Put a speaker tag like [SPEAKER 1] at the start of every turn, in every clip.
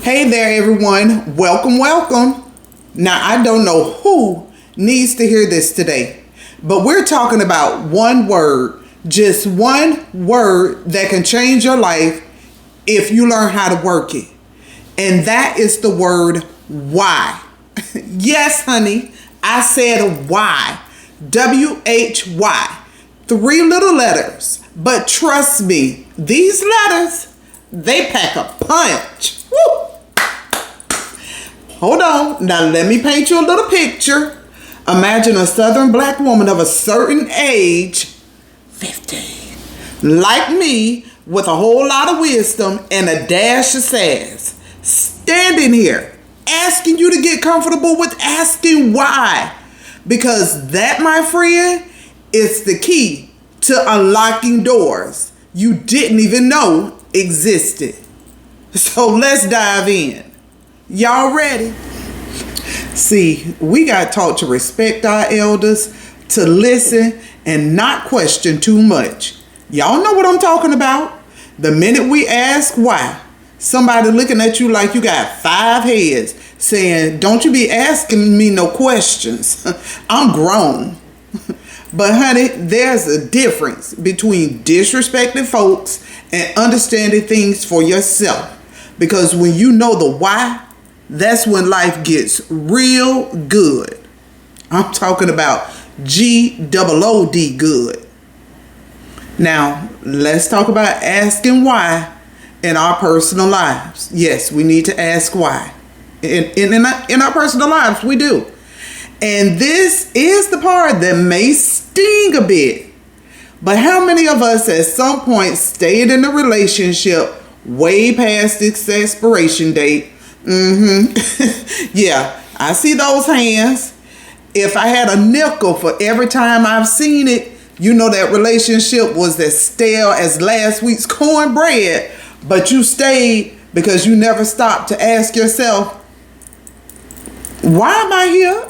[SPEAKER 1] Hey there, everyone. Welcome, welcome. Now, I don't know who needs to hear this today, but we're talking about one word, just one word that can change your life if you learn how to work it. And that is the word why. Yes, honey, I said why. WHY. 3 little letters. But trust me, these letters, they pack a punch. Woo! Hold on. Now let me paint you a little picture. Imagine a southern black woman of a certain age, 50, like me, with a whole lot of wisdom and a dash of sass, standing here asking you to get comfortable with asking why. Because that, my friend, is the key to unlocking doors you didn't even know existed. So let's dive in. Y'all ready? See, we got taught to respect our elders, to listen, and not question too much. Y'all know what I'm talking about. The minute we ask why, somebody looking at you like you got 5 heads, saying, don't you be asking me no questions. I'm grown. But honey, there's a difference between disrespecting folks and understanding things for yourself. Because when you know the why, that's when life gets real good. I'm talking about GOOD good. Now, let's talk about asking why in our personal lives. Yes, we need to ask why. In our personal lives, we do. And this is the part that may sting a bit. But how many of us at some point stayed in a relationship way past its expiration date? Yeah, I see those hands. If I had a nickel for every time I've seen it, you know that relationship was as stale as last week's cornbread. But you stayed because you never stopped to ask yourself, why am I here?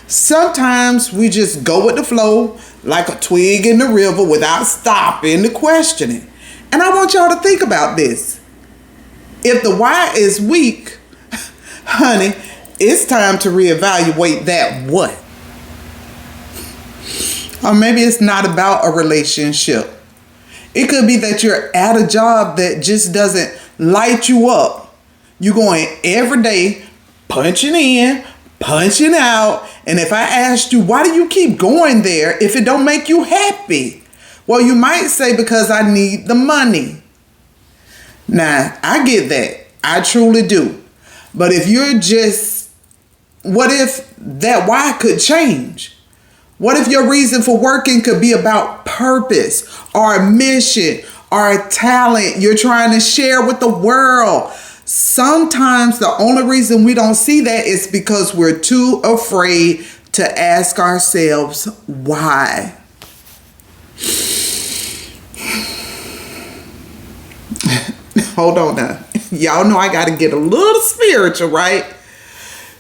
[SPEAKER 1] Sometimes we just go with the flow like a twig in the river without stopping to question it. And I want y'all to think about this. If the why is weak, honey, it's time to reevaluate that what. Or maybe it's not about a relationship. It could be that you're at a job that just doesn't light you up. You're going every day, punching in, punching out. And if I asked you, why do you keep going there if it don't make you happy? Well, you might say, because I need the money. Now, I get that. I truly do. But if you're just, what if that why could change? What if your reason for working could be about purpose or a mission or a talent you're trying to share with the world? Sometimes the only reason we don't see that is because we're too afraid to ask ourselves why. Hold on now. Y'all know I got to get a little spiritual, right?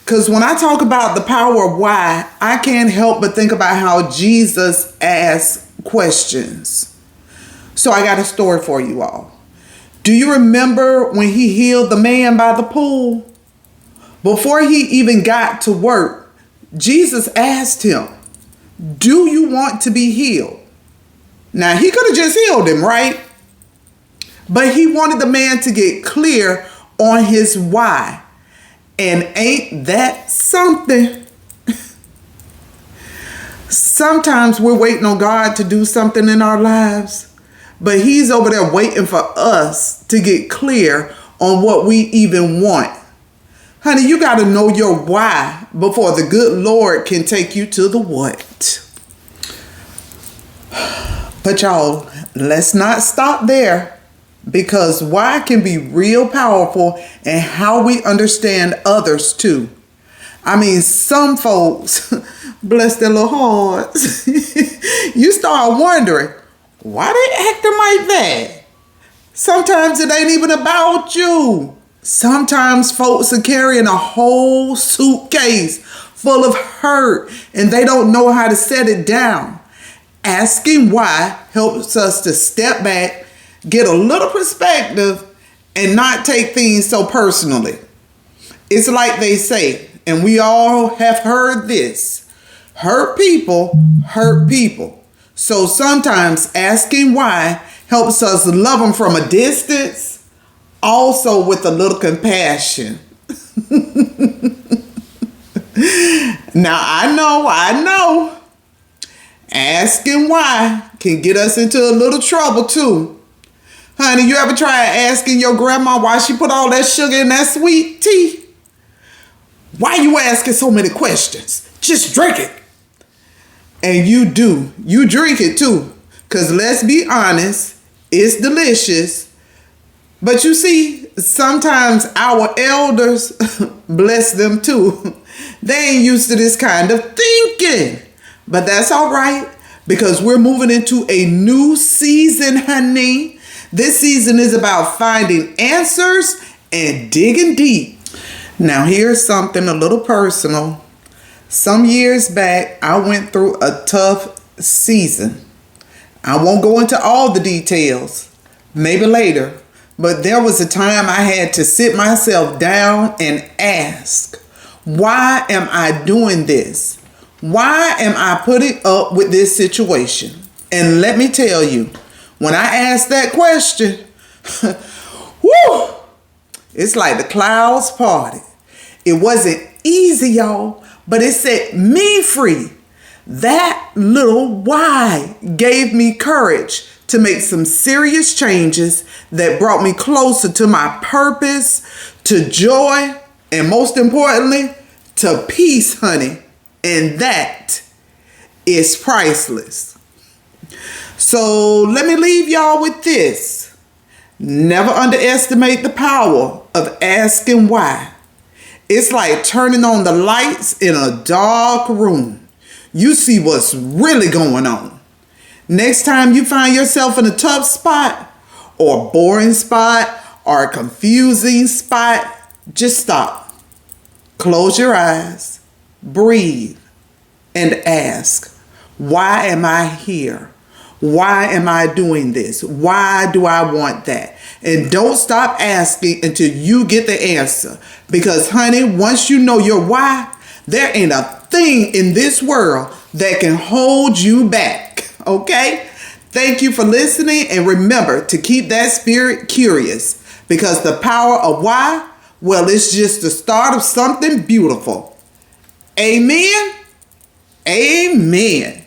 [SPEAKER 1] Because when I talk about the power of why, I can't help but think about how Jesus asked questions. So I got a story for you all. Do you remember when he healed the man by the pool? Before he even got to work, Jesus asked him, do you want to be healed? Now, he could have just healed him, right? But he wanted the man to get clear on his why. And ain't that something? Sometimes we're waiting on God to do something in our lives, but he's over there waiting for us to get clear on what we even want. Honey, you got to know your why before the good Lord can take you to the what. But y'all, let's not stop there. Because why can be real powerful in how we understand others too. I mean, some folks, bless their little hearts, you start wondering, why they acting like that? Sometimes it ain't even about you. Sometimes folks are carrying a whole suitcase full of hurt and they don't know how to set it down. Asking why helps us to step back, get a little perspective, and not take things so personally. It's like they say, and we all have heard this, hurt people hurt people. So sometimes asking why helps us love them from a distance, also with a little compassion. Now, I know, asking why can get us into a little trouble too. Honey, you ever tried asking your grandma why she put all that sugar in that sweet tea? Why you asking so many questions? Just drink it. And you do. You drink it too. Because let's be honest, it's delicious. But you see, sometimes our elders, bless them too, they ain't used to this kind of thinking. But that's all right, because we're moving into a new season, honey. This season is about finding answers and digging deep. Now, here's something a little personal. Some years back, I went through a tough season. I won't go into all the details, maybe later, but there was a time I had to sit myself down and ask, why am I doing this? Why am I putting up with this situation? And let me tell you, when I asked that question, whoo, it's like the clouds parted. It wasn't easy, y'all, but it set me free. That little why gave me courage to make some serious changes that brought me closer to my purpose, to joy, and most importantly, to peace, honey. And that is priceless. So let me leave y'all with this. Never underestimate the power of asking why. It's like turning on the lights in a dark room. You see what's really going on. Next time you find yourself in a tough spot, or a boring spot, or a confusing spot, just stop. Close your eyes, breathe, and ask, why am I here? Why am I doing this? Why do I want that? And don't stop asking until you get the answer. Because, honey, once you know your why, there ain't a thing in this world that can hold you back. Okay? Thank you for listening. And remember to keep that spirit curious. Because the power of why, well, it's just the start of something beautiful. Amen? Amen.